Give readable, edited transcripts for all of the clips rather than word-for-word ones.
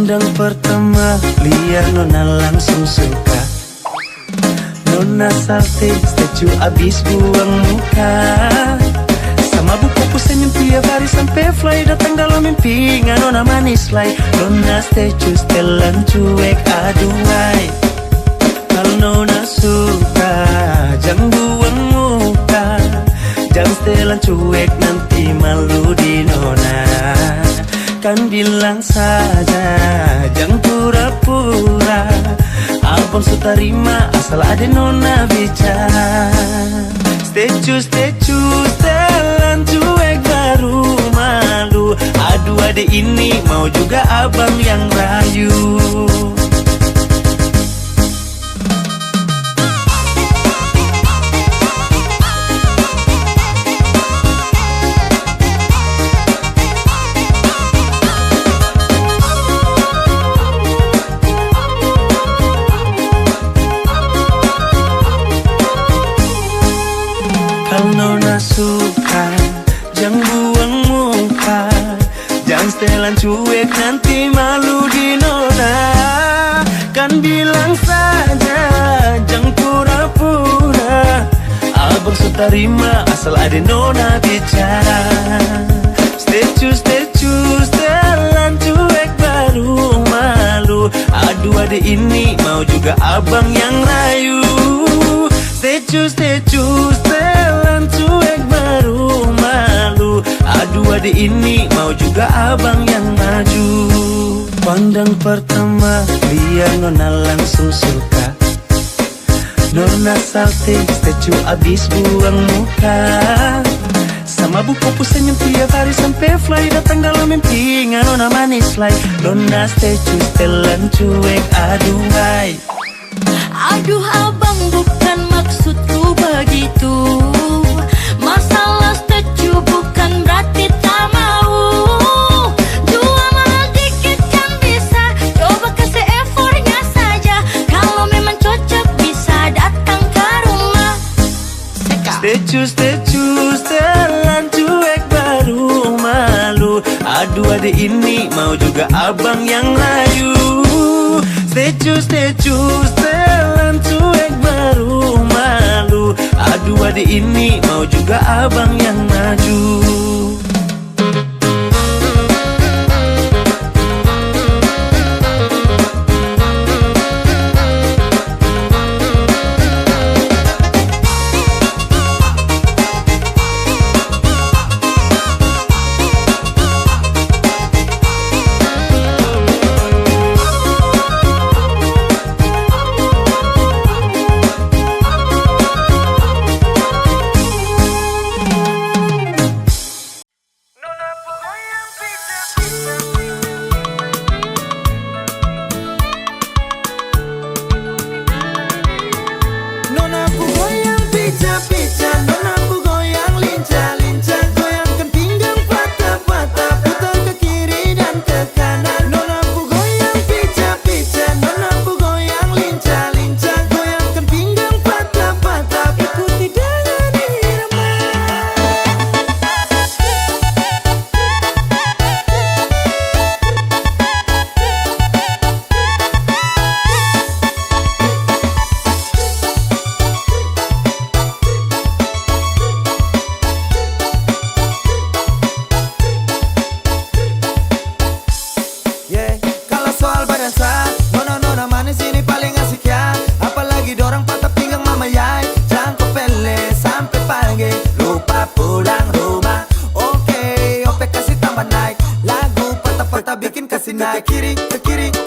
Pandang pertama liar nona langsung suka. Nona salting statue abis buang muka. Sama buku senyum tiap hari sampai fly. Datang dalam mimpi nona manis lay. Nona statue setelan cuek aduhai. Kalau nona suka jangan buang muka. Jangan setelan cuek nanti malu di nona. Kan bilang saja jangan pura-pura. Abang suka terima asal ada nona bicara. Statue setelan cuek baru malu. Aduh adek ini mau juga abang yang rayu. Nona suka jangan buang muka. Jangan setelan cuek nanti malu di nona. Kan bilang saja jangan pura-pura. Abang suka terima asal ada nona bicara. Statue setelan cuek baru malu. Aduh adek ini mau juga abang yang rayu. Statue setelan cuek baru malu. Aduh adek ini mau juga abang yang maju. Pandang pertama liar nona langsung suka. Nona salting statue abis buang muka. Sama buku senyum tiap hari sampai fly. Datang dalam mimpi nona manis lay. Nona statue setelan cuek aduhai. Aduh abang bukan maksudku begitu. Masalah statue bukan berarti tak mau. Jual mahal dikit kan bisa. Coba kasih effortnya saja. Kalau memang cocok bisa datang ke rumah. Statue setelan cuek baru malu. Aduh adek ini mau juga abang yang rayu. Statue setelan cuek baru malu. Aduh adek ini mau juga abang yang maju.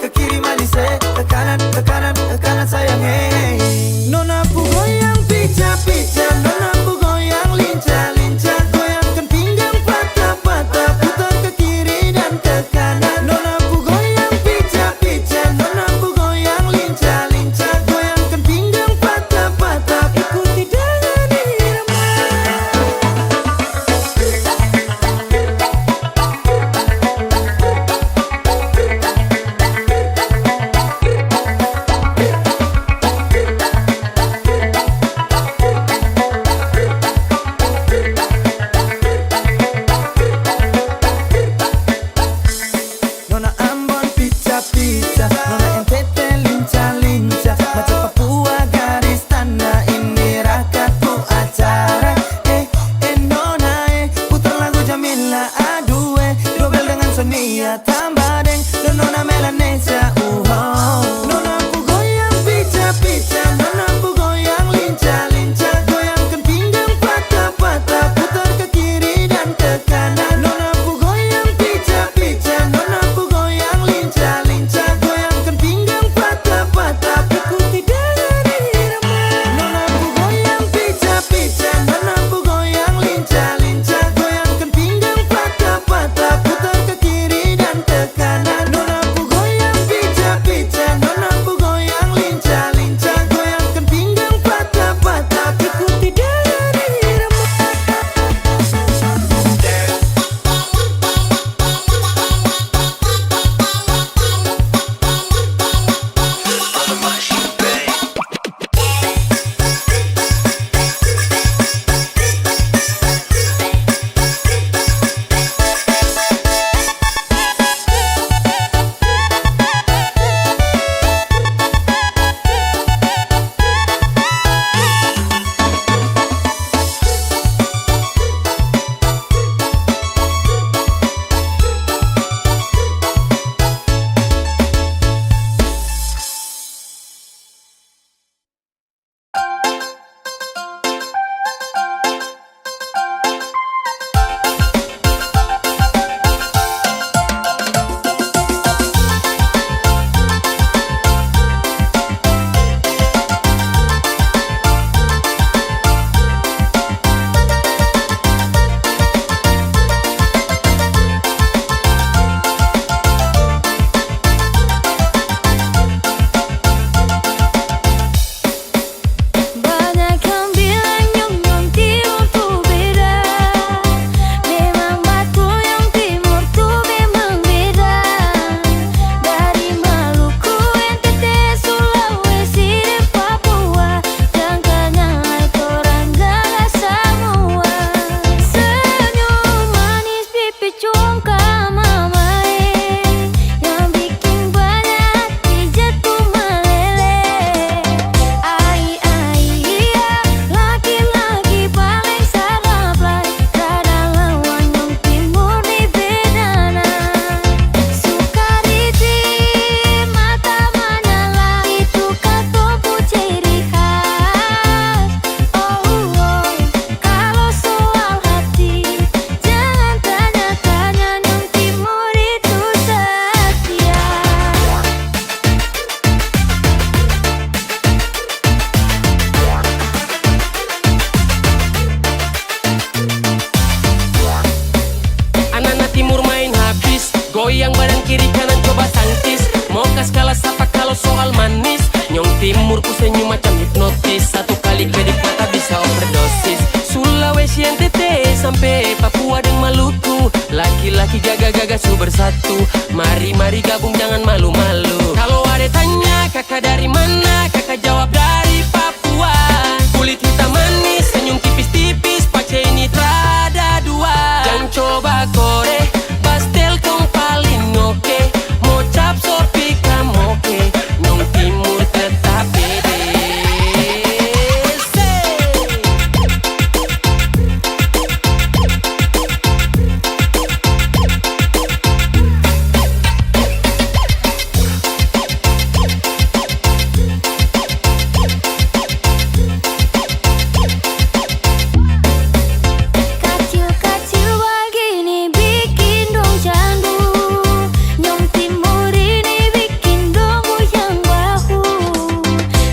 Ke kiri manis ke kanan sayang hey. Nona pu goyang pica nona pu goyang lincah goyangkan pinggang patah putar ke kiri dan ke kanan. Nona pu goyang pica nona pu goyang lincah goyangkan pinggang patah ikuti dengan irama. tambah tambah deng dan nona Melanesia. Nona pu goyang pica pica, nona pu goyang lincah lincah, goyangkan pinggang patah patah, putar ke kiri dan ke kanan. Nona pu goyang pica pica, nona pu goyang lincah lincah, goyangkan pinggang patah patah, ikuti dari irama. Nona pu goyang pica pica, nona pu goyang lincah lincah, goyangkan pinggang patah patah, putar ke kiri dan ke kanan. Nona pu goyang pica pica, nona pu goyang lincah lincah, goyangkan pinggang patah patah, ikuti dari irama. Banyak yang bilang Nyong Timur tuh beda. Memang betul Nyong Timur tuh memang beda. Dari Maluku, NTT, Sulawesi, dan Papua, jangkanya orang jaga semua. Senyum manis pipi congkak mamae, yang bikin banyak hati jatuh meleleh. Ai ai iya, laki-laki paling sarap lai, rada lawan Nyong Timur di bedana. Sukariti mata menyala, itu katoku ciri khas. Kalau soal hati jangan tanya-tanya, Nyong Timur itu setia. Anak-anak timur main habis, goyang badan kiri kanan coba tangkis. Mau kas kalah sapa kalau soal manis, Nyong Timur ku senyum macam hipnotis. Satu kali kedip mata bisa overdosis. Sulawesi, NTT, sampai Papua dan Maluku, laki-laki jaga-jaga su bersatu. Mari-mari gabung jangan malu-malu. Kalau ada tanya kakak dari mana, kakak jawab dari Papua. Kulit hitam manis, senyum tipis-tipis, pace ini trada dua. Dan coba kore, pastel kong paling oke. Mau cap sopi kamoke, Nyong Timur tetap pede. Kacil-kacil begini bikin dong candu, Nyong Timur ini bikin dong goyang bahu.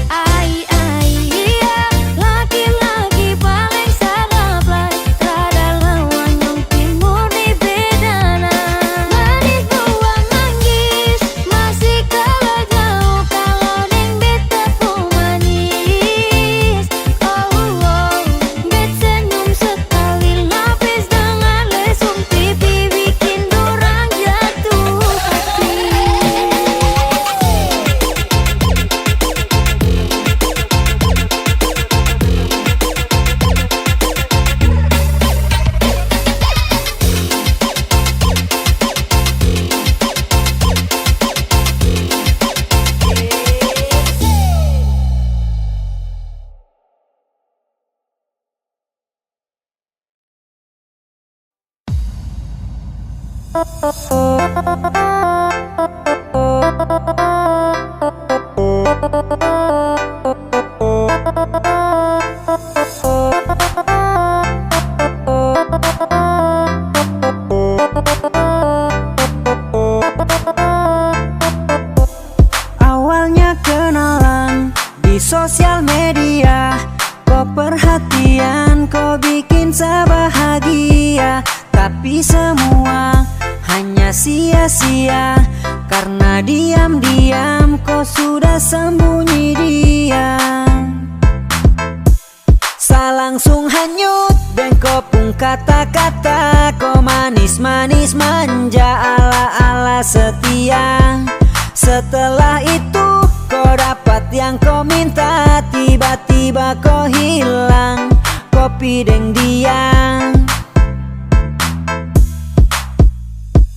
Ai ai iya, laki-laki paling sarap lai, rada lawan Nyong Timur di bedana. Manis buah manggis, masih kalah jauh kalau neng beta pu manis. Bet senyum sekali lapis dengan lesung pipi, bikin dorang jatuh hati. Awalnya kenalan di sosial media, kau perhatian, kau bikin saya bahagia. Tapi semua hanya sia-sia, karena diam-diam kau sudah sembunyi dia. Saya langsung hanyut dan kau pun kata-kata, kau manis-manis manja ala-ala setia. Setelah itu kau dapat yang kau minta, tiba-tiba kau hilang, kau pideng dia.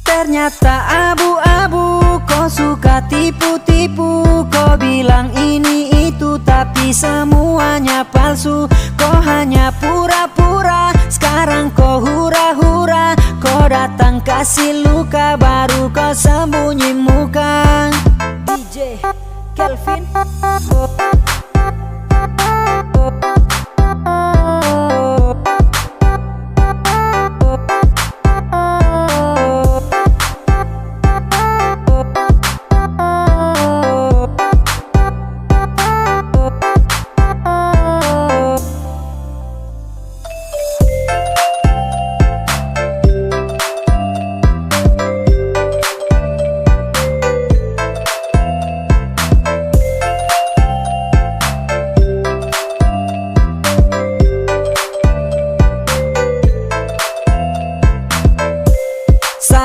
Ternyata abu-abu, kau suka tipu-tipu. Kau bilang ini itu tapi semuanya palsu. Kau hanya pura-pura, sekarang kau hura-hura. Kau datang kasih luka, baru kau sembunyi muka. DJ Kelvin.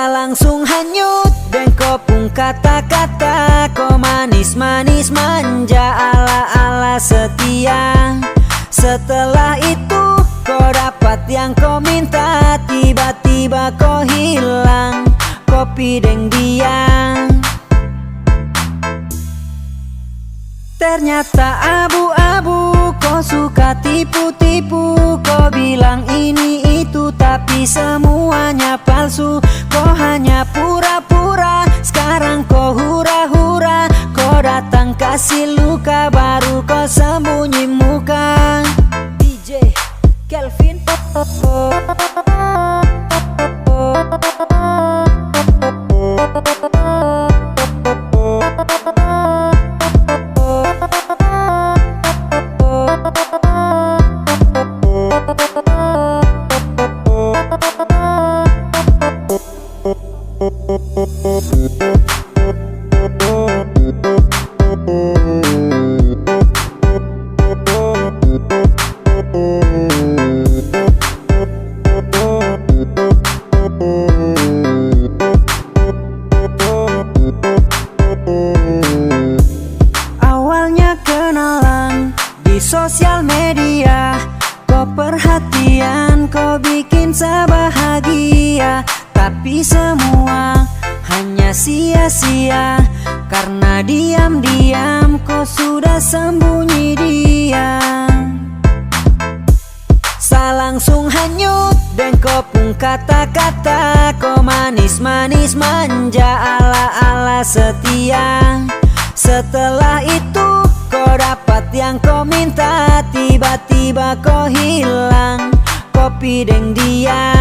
Langsung hanyut dan kau pun kata-kata, kau manis-manis manja ala-ala setia. Setelah itu kau dapat yang kau minta, tiba-tiba kau hilang, kau pideng dia. Ternyata abu-abu, kau suka tipu-tipu. Kau bilang ini itu tapi semuanya palsu. Kau hanya pura-pura, sekarang kau hura-hura. Kau datang kasih luka, baru kau sembunyi muka. DJ Kelvin. Awalnya kenalan di sosial media, kau perhatian, kau bikin saya bahagia. Tapi semua hanya sia-sia, karena diam-diam kau sudah sembunyi dia. Saya langsung hanyut dan kau pun kata-kata, kau manis-manis manja ala-ala setia. Setelah itu kau dapat yang kau minta, tiba-tiba kau hilang, kau pideng dia.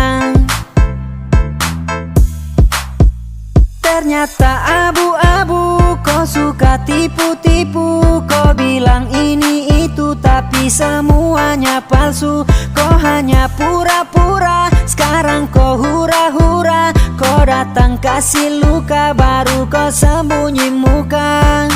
Ternyata abu-abu, kau suka tipu-tipu. Kau bilang ini itu tapi semuanya palsu. Kau hanya pura-pura, sekarang kau hura-hura. Kau datang kasih luka, baru kau sembunyi muka.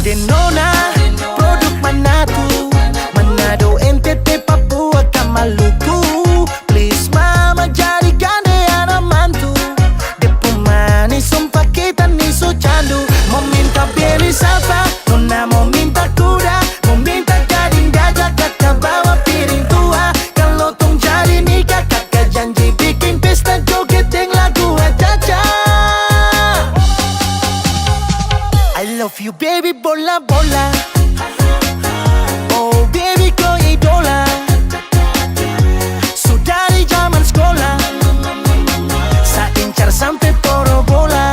Ade Nona, produk Manado, Manado, NTT, Papua, ke Maluku. Please mama jadikan dia anak mantu. Dia pemanis sumpah kita nih so candu. Mau minta beli safa, Nona mau minta kuda, mau minta gading gajah, kakak bawa piring tua. Kalau tong jadi nikah, kakak janji bikin pesta joget yang lagu aja-aja. I love you baby bola bola. Oh baby kau idola. Sudah di zaman sekolah, saya incar sampai porobola.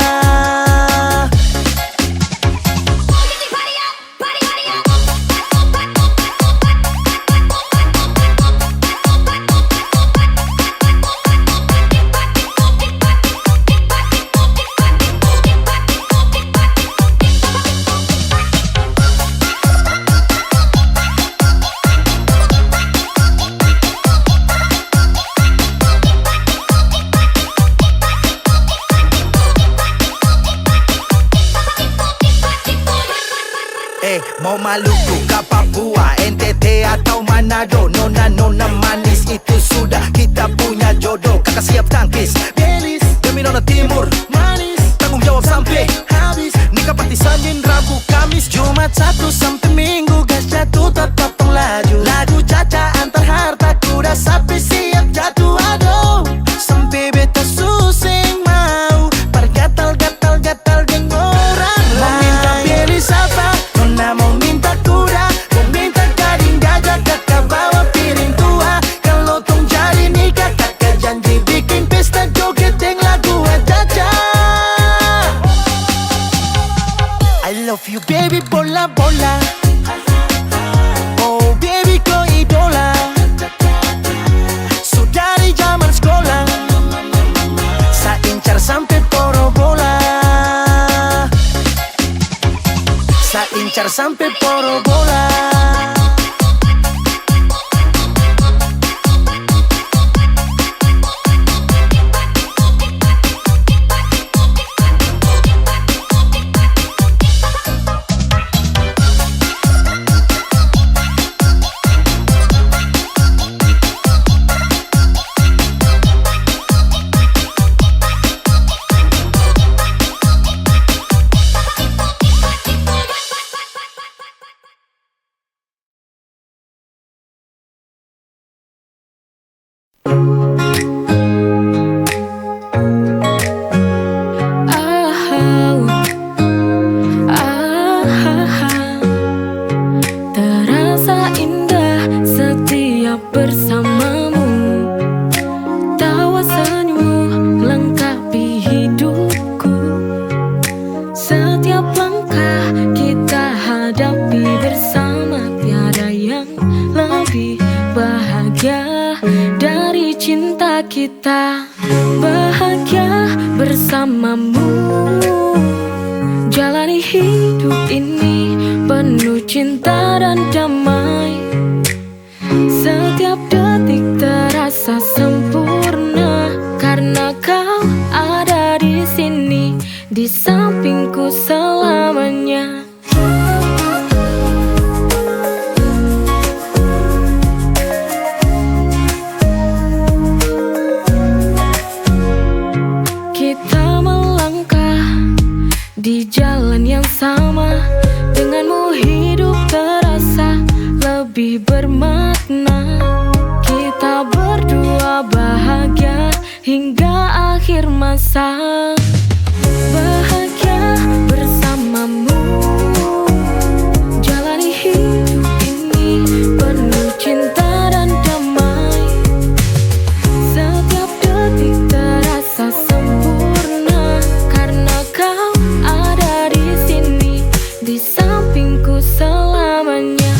Mau Maluku, ke Papua, NTT atau Manado, Nona manis itu sudah kita punya jodoh. Kakak siap tangkis, Belis, demi Nona Timur, manis, tanggung jawab sampai habis. Nikah pasti Senin, Rabu, Kamis, Jumat, Sabtu sampai Minggu. Gas jatuh tetap tong laju. Lagu caca antar harta kuda sapi siap jatuh. Aduh, sampai beta susing mau pergatal-gatal geng orang. Mau minta beli safa, Nona mau minta kuda, mau minta gading gajah, kakak bawa piring tua. Kalau tong jadi nikah, kakak janji bikin pesta joget yang lagu aja-aja. I love you baby bola bola. Oh baby kau idola. Sudah di zaman sekolah, saya incar sampai porobola. Saya incar sampai porobola. Terasa indah setiap bersamamu. Tawa senyummu lengkapi hidupku. Setiap langkah kita hadapi bersama. Tiada yang lebih bahagia dari cinta kita. Bahagia bersamamu, jalani hidup ini penuh cinta dan damai. Setiap detik terasa sempurna karena kau ada di sini, di sampingku selamanya. Kita melangkah di jalan yang sama. Denganmu hidup terasa lebih bermakna. Kita berdua bahagia hingga akhir masa. Bahagia bersamamu, jalani hidup ini penuh cinta dan damai. Setiap detik terasa sempurna karena kau ada di sini, di sampingku selamanya.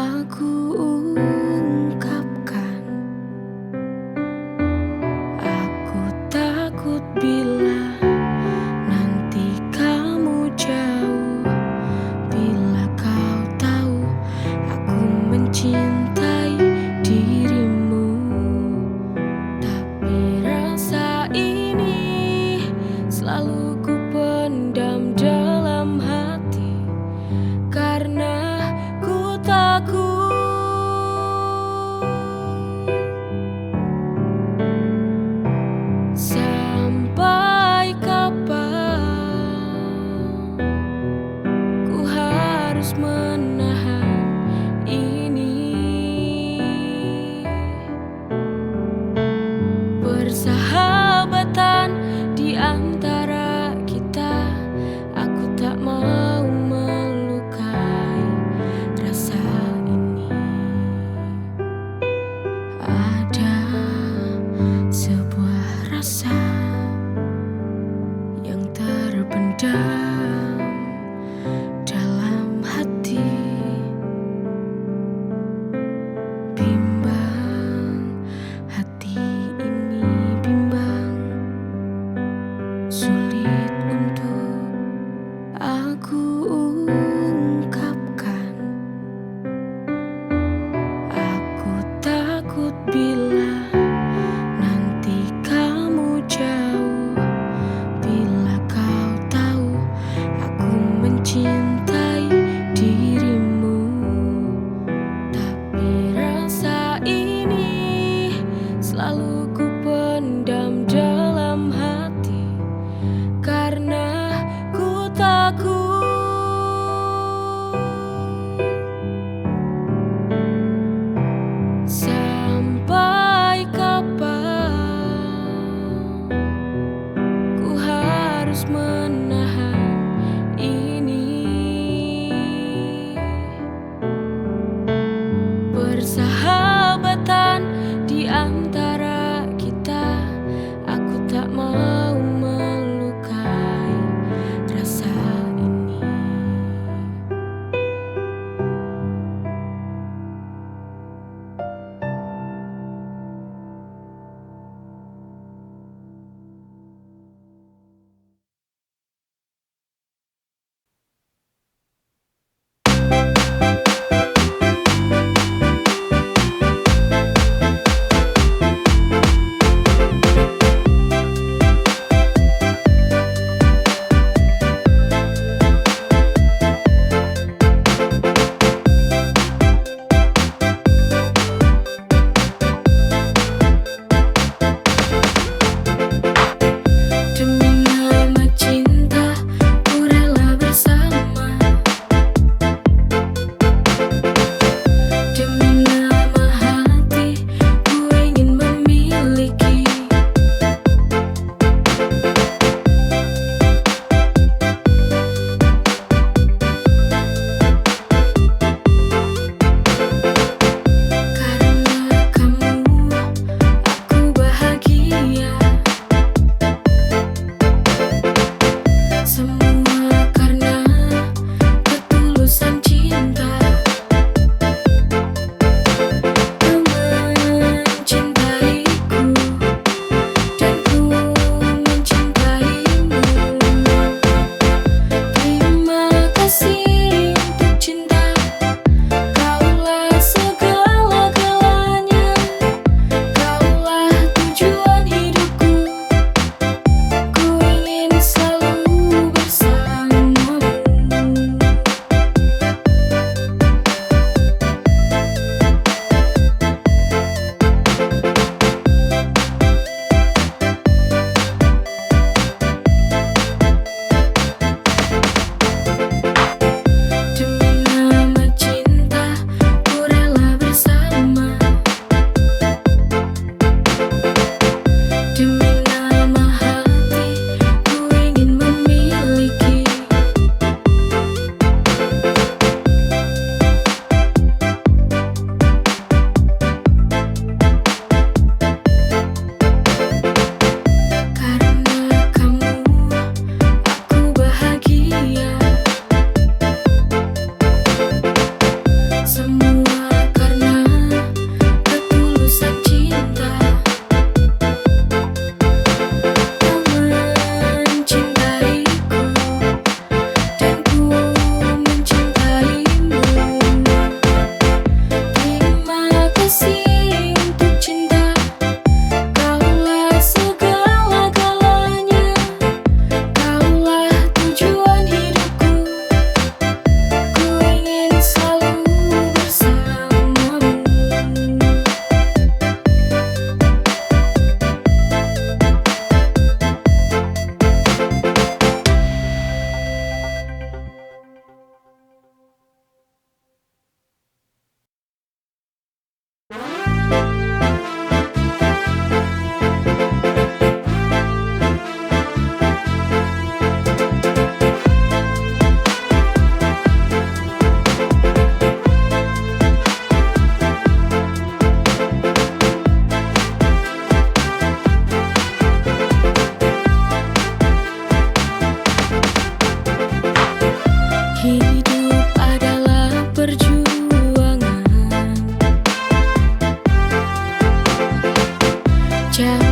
aku ungkapkan. Aku takut bila nanti kamu jauh, bila kau tahu aku mencintai dirimu. Tapi rasa ini selalu ku pendam dalam hati, karena ku takut hujan.